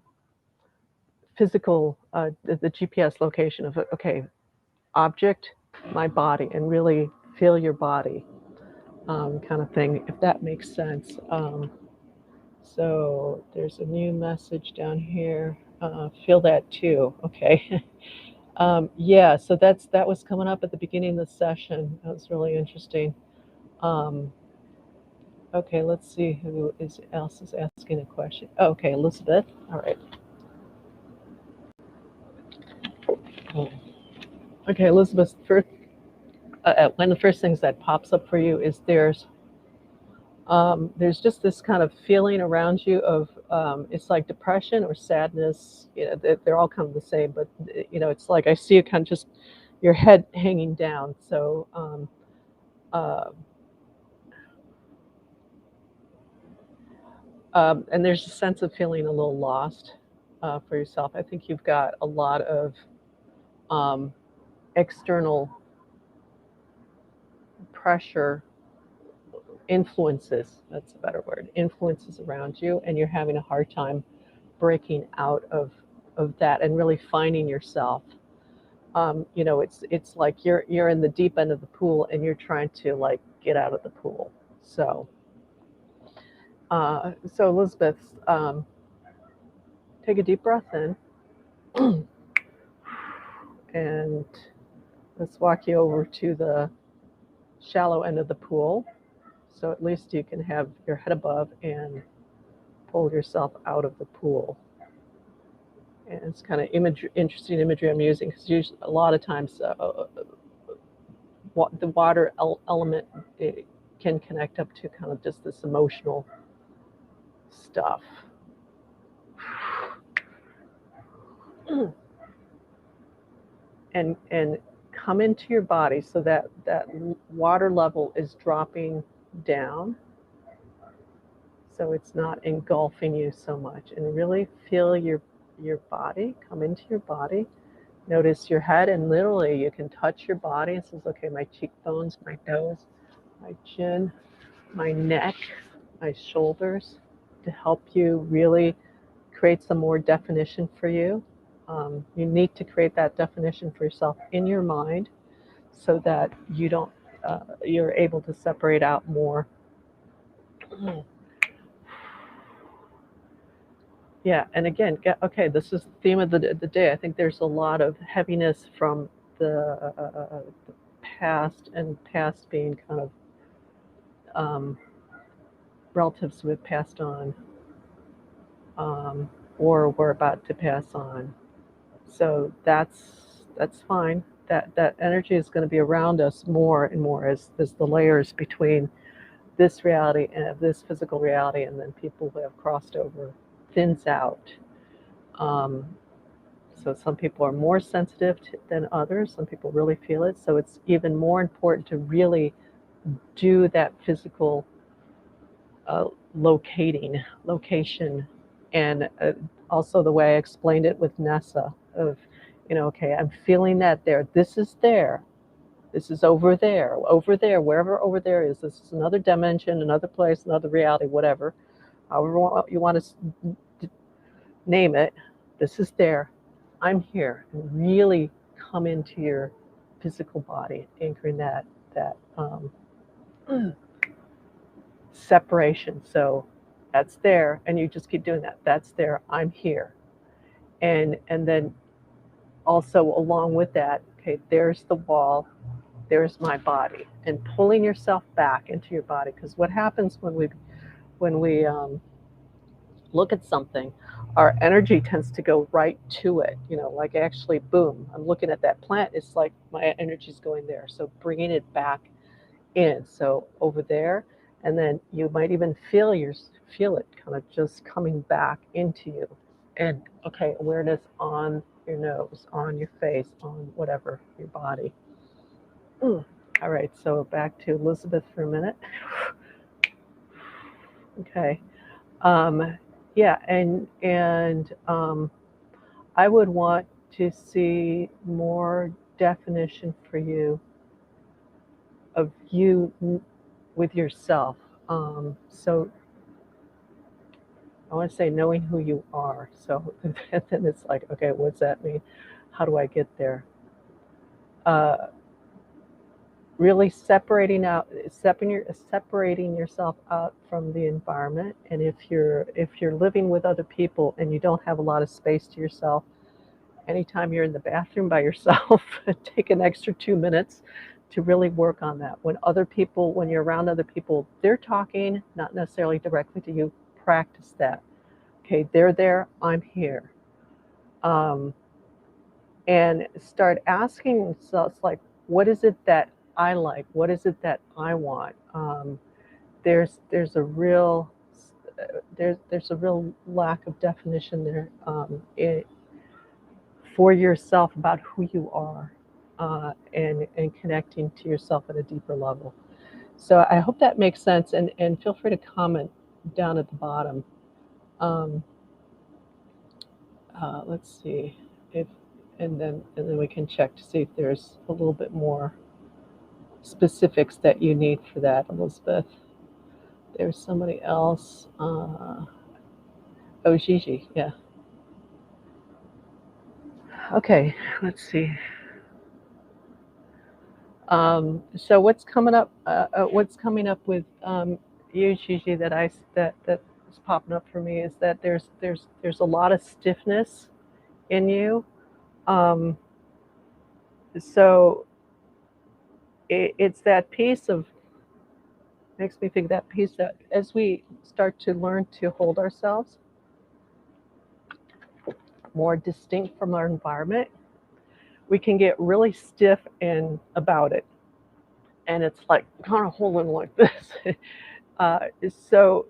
physical, the GPS location of, okay, object, my body, and really feel your body. Kind of thing, if that makes sense. So there's a new message down here. Feel that too. Okay. Yeah. So that was coming up at the beginning of the session. That was really interesting. Um, okay. Let's see who else is asking a question. Oh, okay, Elizabeth. All right. Okay, Elizabeth. First, one of the first things that pops up for you is there's just this kind of feeling around you of it's like depression or sadness. They're all kind of the same, but it's like I see you kind of just your head hanging down. So uh, and there's a sense of feeling a little lost for yourself. I think you've got a lot of um, external pressure influences. That's a better word. Influences around you, and you're having a hard time breaking out of that and really finding yourself. It's like you're in the deep end of the pool and you're trying to like get out of the pool. So Elizabeth, take a deep breath in, and let's walk you over to the shallow end of the pool. So at least you can have your head above and pull yourself out of the pool. And it's kind of interesting imagery I'm using because usually a lot of times the water element can connect up to kind of just this emotional stuff. And come into your body so that water level is dropping down, so it's not engulfing you so much, and really feel your body come into your body. Notice your head, and literally you can touch your body. It says, okay, my cheekbones, my nose, my chin, my neck, my shoulders, to help you really create some more definition for you. You need to create that definition for yourself in your mind so that you don't, you're able to separate out more. Yeah, and again, okay, this is the theme of the day. I think there's a lot of heaviness from the past, and past being kind of relatives who have passed on. or we're about to pass on. So that's fine. That energy is going to be around us more and more as the layers between this reality and this physical reality, and then people who have crossed over thins out. Um, so some people are more sensitive than others. Some people really feel it. So it's even more important to really do that physical uh, location, and also the way I explained it with Nessa of, okay, I'm feeling that there. This is there. This is over there, wherever over there is. This is another dimension, another place, another reality, whatever. However you want to name it. This is there. I'm here, and really come into your physical body, anchoring that separation. So that's there, and you just keep doing that. That's there. I'm here, and then also along with that, okay, there's the wall, there's my body, and pulling yourself back into your body. Because what happens when we look at something, our energy tends to go right to it. Like actually, boom, I'm looking at that plant. It's like my energy's going there. So bringing it back in. So over there, and then you might even feel it kind of just coming back into you. And okay, awareness on your nose, on your face, on whatever your body. All right, so back to Elizabeth for a minute. Okay. Um, yeah, and I would want to see more definition for you of you with yourself. So I want to say knowing who you are. So then it's like, okay, what's that mean? How do I get there? Uh, really separating yourself out from the environment. And if you're living with other people and you don't have a lot of space to yourself, anytime you're in the bathroom by yourself, take an extra 2 minutes to really work on that. When you're around other people, they're talking, not necessarily directly to you. Practice that. Okay, they're there, I'm here. Um, and start asking yourself, like, what is it that I like? What is it that I want? There's a real there's a real lack of definition there, for yourself about who you are, and connecting to yourself at a deeper level. So I hope that makes sense, and feel free to comment down at the bottom. Um, let's see if, and then we can check to see if there's a little bit more specifics that you need for that, Elizabeth. There's somebody else. Oh, Gigi, yeah. Okay, let's see. So what's coming up? What's coming up with you, Gigi? That is popping up for me is that there's a lot of stiffness in you. Um, so it's that piece of makes me think that piece that as we start to learn to hold ourselves more distinct from our environment, we can get really stiff and about it, and it's like kind of holding like this. uh, so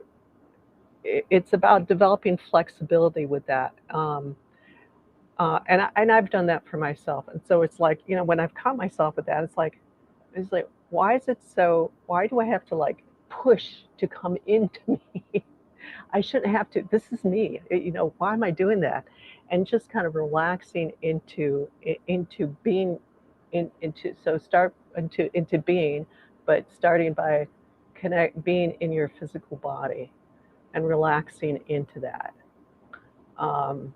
it's about developing flexibility with that. And I've done that for myself. And so it's like, when I've caught myself with that, it's like, why is it so, why do I have to like push to come into me? I shouldn't have to, this is me, why am I doing that? And just kind of relaxing into being so start into being, but starting by being in your physical body and relaxing into that. Um,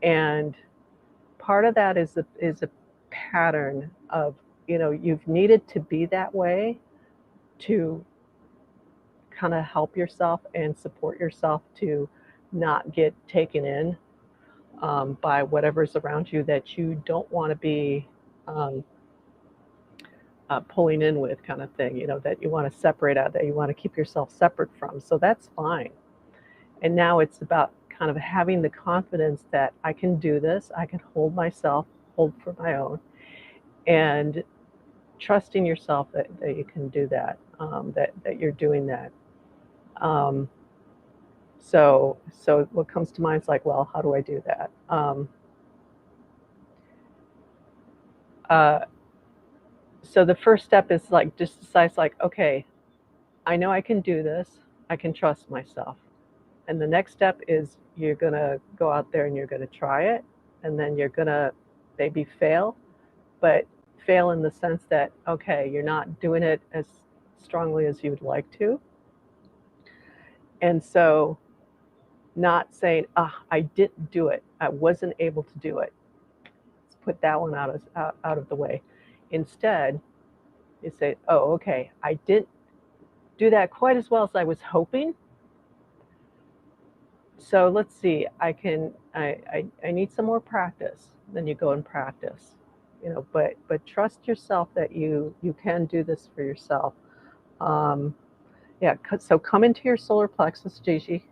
and part of that is a pattern of, you've needed to be that way to kind of help yourself and support yourself to not get taken in, by whatever's around you that you don't want to be, um, pulling in with, kind of thing, that you want to separate out, that you want to keep yourself separate from. So that's fine. And now it's about kind of having the confidence that I can do this, I can hold myself, hold for my own, and trusting yourself that you can do that, that you're doing that. So what comes to mind is like, well, how do I do that? So the first step is like just decide like, okay, I know I can do this. I can trust myself. And the next step is you're gonna go out there and you're gonna try it, and then you're gonna maybe fail, but fail in the sense that okay, you're not doing it as strongly as you would like to, and so not saying, I didn't do it, I wasn't able to do it. Let's put that one out of the way. Instead, you say, oh, okay, I didn't do that quite as well as I was hoping. So let's see, I need some more practice. Then you go and practice, but trust yourself that you can do this for yourself. Yeah, so come into your solar plexus, Gigi,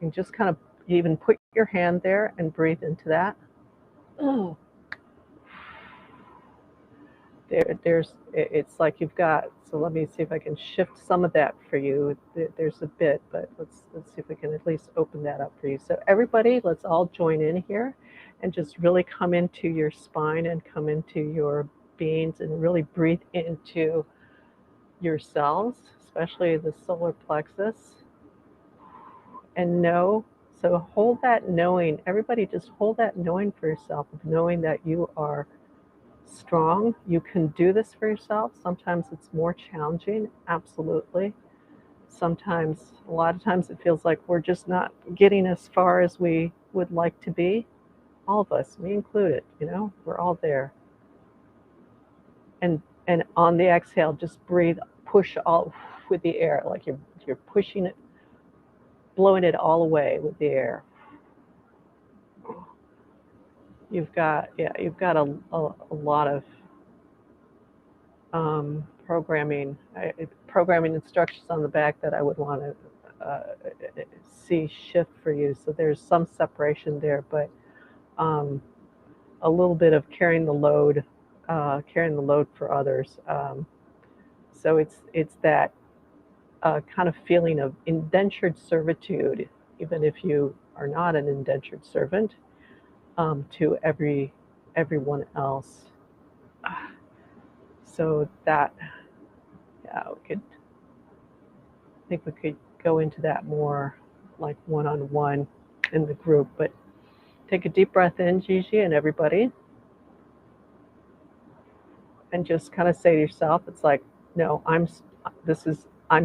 and just kind of even put your hand there and breathe into that. Oh. It's like you've got, so let me see if I can shift some of that for you. There's a bit, but let's see if we can at least open that up for you. So everybody, let's all join in here and just really come into your spine and come into your beings and really breathe into yourselves, especially the solar plexus, and know. So hold that knowing, everybody just hold that knowing for yourself, of knowing that you are strong. You can do this for yourself. Sometimes it's more challenging, absolutely. Sometimes, a lot of times, it feels like we're just not getting as far as we would like to be. All of us, me included, we're all there. And on the exhale, just breathe, push all with the air, like you're pushing it, blowing it all away with the air. You've got a lot of programming instructions on the back that I would want to see shift for you. So there's some separation there, but a little bit of carrying the load for others. So it's that kind of feeling of indentured servitude, even if you are not an indentured servant, to everyone else. So that, yeah, I think we could go into that more like one-on-one in the group, but take a deep breath in, Gigi, and everybody, and just kind of say to yourself, it's like, no, I'm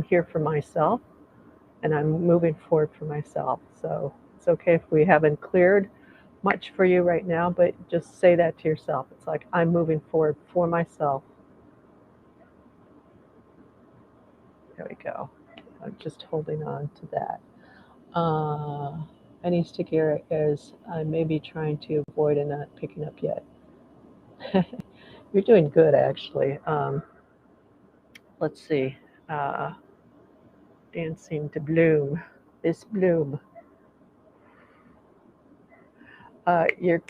here for myself, and I'm moving forward for myself. So it's okay if we haven't cleared much for you right now, but just say that to yourself. It's like, I'm moving forward for myself. There we go. I'm just holding on to that. Any sticky areas I may be trying to avoid and not picking up yet. You're doing good, actually. Let's see. Dancing to bloom. This bloom. You're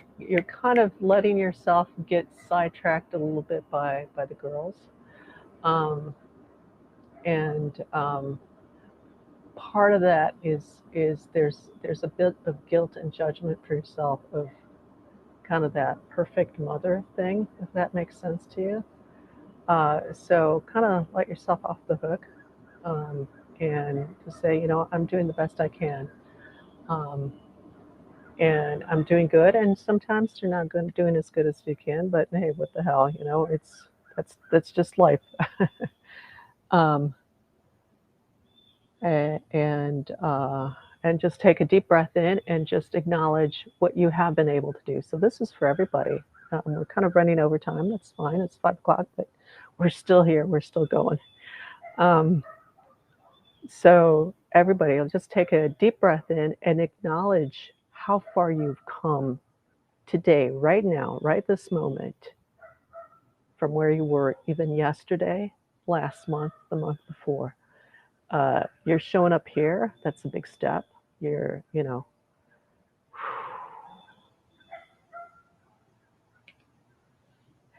kind of letting yourself get sidetracked a little bit by the girls, and part of that is there's a bit of guilt and judgment for yourself of kind of that perfect mother thing, if that makes sense to you. So kind of let yourself off the hook, and just say, I'm doing the best I can. And I'm doing good, and sometimes you're not doing as good as you can, but hey, what the hell, that's just life. um, and just take a deep breath in and just acknowledge what you have been able to do. So this is for everybody. We're kind of running over time. That's fine. It's 5 o'clock, but we're still here. We're still going. So everybody, will just take a deep breath in and acknowledge how far you've come today, right now, right this moment, from where you were even yesterday, last month, the month before. You're showing up here. That's a big step. you're, you know.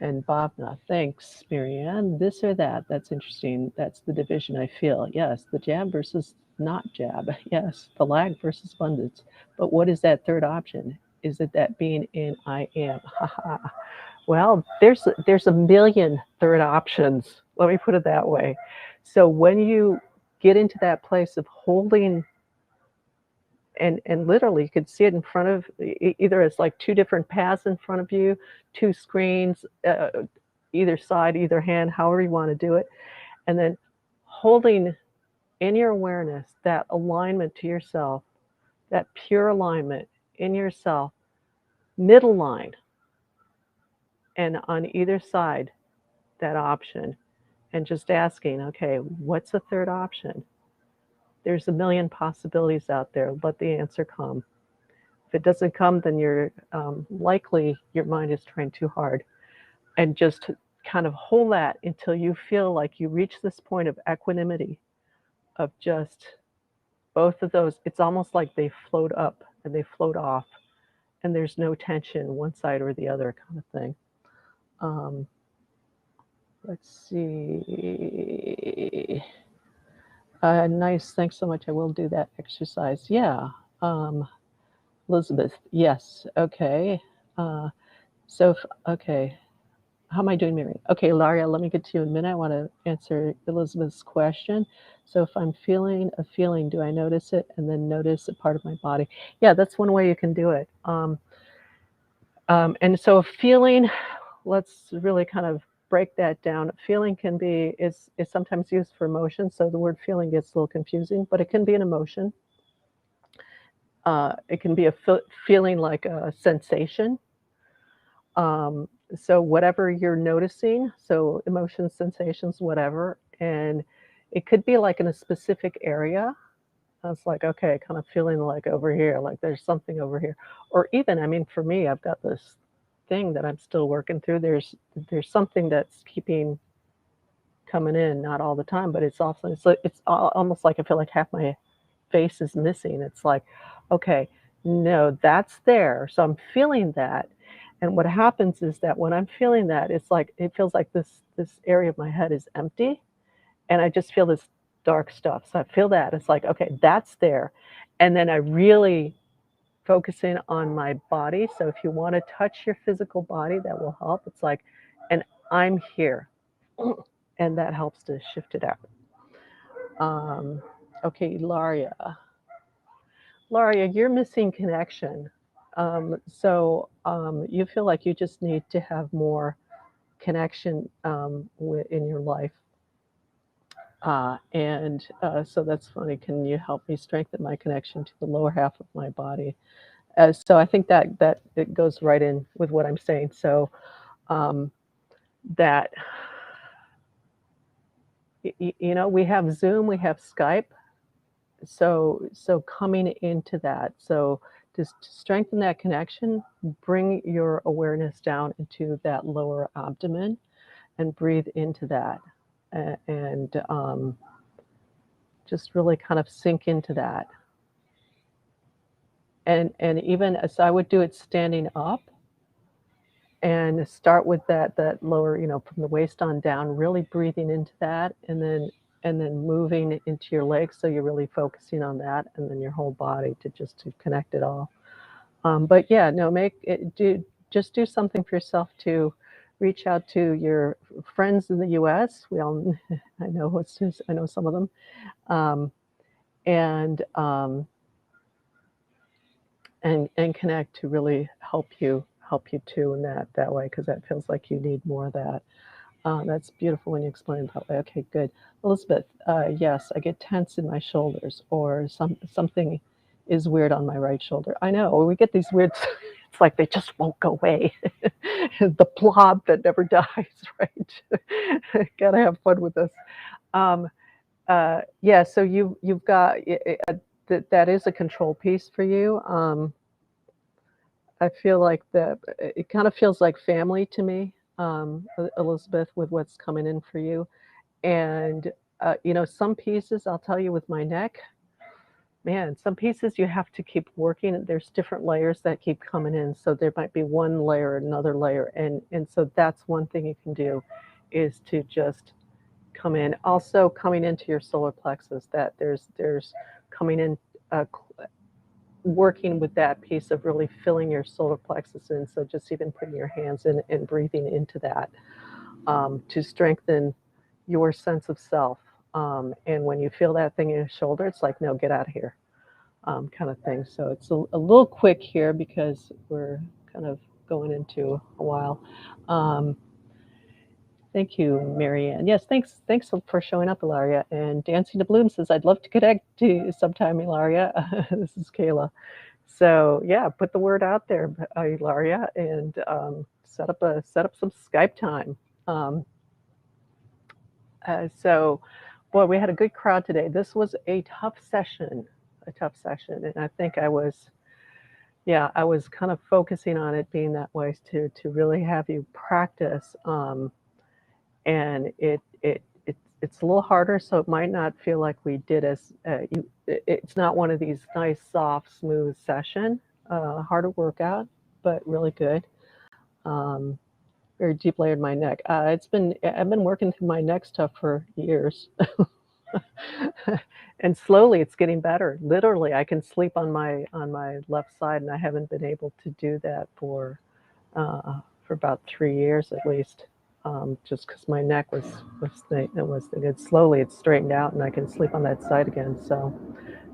And Bhavna, thanks, Marianne. This or that, that's interesting. That's the division I feel. Yes, the jab versus not jab. Yes, the lag versus abundance. But what is that third option? Is it that being in I am? Haha. Well, there's a million third options. Let me put it that way. So when you get into that place of holding, and literally you could see it in front of, either as like two different paths in front of you, two screens, either side, either hand, however you want to do it, and then holding in your awareness that alignment to yourself, that pure alignment in yourself, middle line, and on either side that option, and just asking, okay, what's the third option? There's a million possibilities out there. Let the answer come. If it doesn't come, then you're likely your mind is trying too hard. And just kind of hold that until you feel like you reach this point of equanimity, of just both of those. It's almost like they float up and they float off, and there's no tension one side or the other, kind of thing. Let's see. Nice. Thanks so much. I will do that exercise. Yeah. Elizabeth. Yes. Okay. Okay. How am I doing, Mary? Okay, Laria, let me get to you in a minute. I want to answer Elizabeth's question. So if I'm feeling a feeling, do I notice it and then notice a part of my body? Yeah, that's one way you can do it. And so a feeling, let's really kind of break that down. Feeling can be, is sometimes used for emotion. So the word feeling gets a little confusing, but it can be an emotion. It can be a feeling like a sensation. So whatever you're noticing, so emotions, sensations, whatever, and it could be like in a specific area. I was like, okay, kind of feeling like over here, like there's something over here. Or even, I mean, for me, I've got this thing that I'm still working through. There's something that's keeping coming in, not all the time, but it's also it's almost like I feel like half my face is missing. It's like, okay, no, that's there. So I'm feeling that. And what happens is that when I'm feeling that, it's like it feels like this area of my head is empty, and I just feel this dark stuff. So I feel that. It's like, okay, that's there. And then I really focus in on my body. So if you want to touch your physical body, that will help. It's like, and I'm here. And that helps to shift it out. Okay, Laria. Laria, you're missing connection. You feel like you just need to have more connection in your life. So that's funny. Can you help me strengthen my connection to the lower half of my body? So I think that it goes right in with what I'm saying. So that we have Zoom, we have Skype. So coming into that, so just to strengthen that connection, bring your awareness down into that lower abdomen and breathe into that, and just really kind of sink into that. And even as I would do it standing up, and start with that lower, from the waist on down, really breathing into that, and then moving into your legs, so you're really focusing on that, and then your whole body to connect it all. But yeah, no, just do something for yourself to reach out to your friends in the U.S. I know some of them, um, and and connect to really help you too in that way, because that feels like you need more of that. That's beautiful when you explain it that way. Okay, good. Elizabeth, yes, I get tense in my shoulders, or something is weird on my right shoulder. I know, we get these weird, it's like they just won't go away. The blob that never dies, right? Gotta have fun with this. Um, yeah, so you've got, that is a control piece for you. I feel like it kind of feels like family to me, Elizabeth, with what's coming in for you. And, some pieces, I'll tell you, with my neck, man, some pieces you have to keep working. There's different layers that keep coming in. So there might be one layer, another layer. And so that's one thing you can do is to just come in. Also coming into your solar plexus, that there's coming in, working with that piece of really filling your solar plexus in. So just even putting your hands in and breathing into that, to strengthen your sense of self. And when you feel that thing in your shoulder, it's like, no, get out of here, kind of thing. So it's a little quick here because we're kind of going into a while. Um, Thank you, Marianne. Yes, thanks for showing up, Ilaria. And Dancing to Bloom says, I'd love to connect to you sometime, Ilaria. This is Kayla. So yeah, put the word out there, Ilaria, and set up some Skype time. Um, so, boy, we had a good crowd today. This was a tough session, and I think I was kind of focusing on it being that way to really have you practice. And it's a little harder, so it might not feel like we did as it's not one of these nice, soft, smooth session. Harder workout, but really good. Um, Very deep layered my neck. I've been working through my neck stuff for years, and slowly it's getting better. Literally, I can sleep on my left side, and I haven't been able to do that for about 3 years at least. Just because my neck was good. Slowly it's straightened out, and I can sleep on that side again. So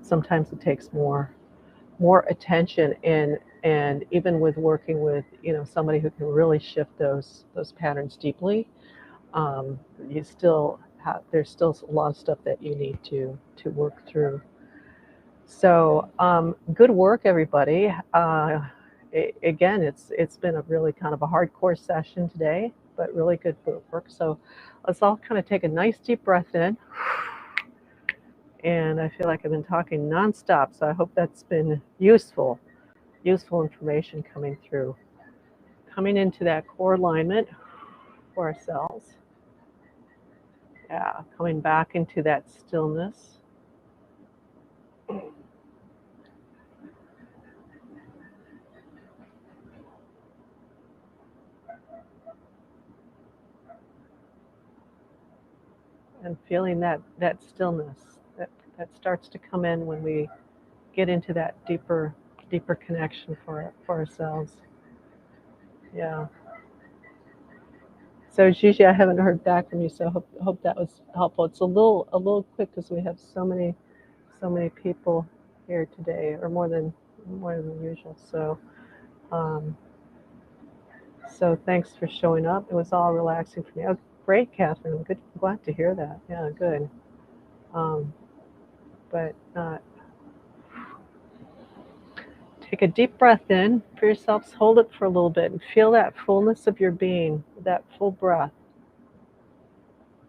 sometimes it takes more attention, and even with working with somebody who can really shift those patterns deeply, you still have there's still a lot of stuff that you need to work through. So good work, everybody. Again, it's been a really kind of a hardcore session today, but really good work. So let's all kind of take a nice deep breath in. And I feel like I've been talking nonstop, so I hope that's been useful information coming through. Coming into that core alignment for ourselves. Yeah, coming back into that stillness. And feeling that stillness that starts to come in when we get into that deeper connection for ourselves. Yeah. So Gigi, I haven't heard back from you, so hope that was helpful. It's a little quick because we have so many people here today, or more than usual. Um, so thanks for showing up. It was all relaxing for me. Oh, great, Catherine. Good, glad to hear that. Yeah, good. Um, but take a deep breath in for yourselves. Hold it for a little bit and feel that fullness of your being, that full breath.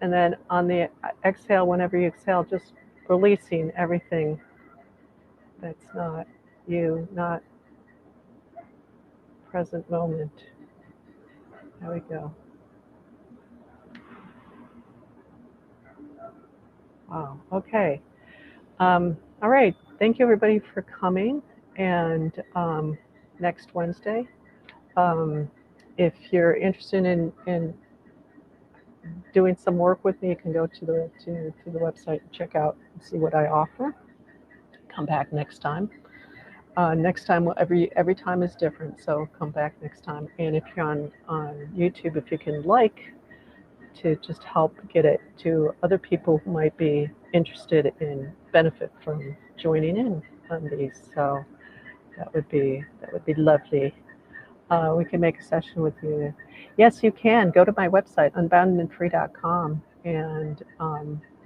And then on the exhale, whenever you exhale, just releasing everything that's not you, not present moment. There we go. Wow. Okay. All right. Thank you, everybody, for coming. And next Wednesday, um, if you're interested in doing some work with me, you can go to the website and check out and see what I offer. Come back next time. Next time, every time is different, so come back next time. And if you're on YouTube, if you can to just help get it to other people who might be interested in benefit from joining in on these. So that would be lovely. We can make a session with you. Yes, you can. Go to my website, unboundedandfree.com, and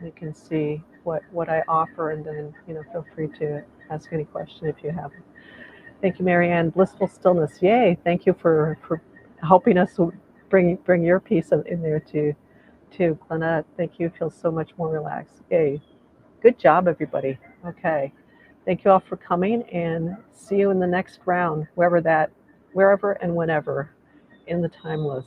you can see what I offer, and then feel free to ask any question if you have. Thank you, Marianne. Blissful stillness. Yay! Thank you for helping us bring your piece in there too. Glenna, thank you. Feel so much more relaxed. Yay! Good job, everybody. Okay. Thank you all for coming, and see you in the next round, wherever and whenever in the timeless.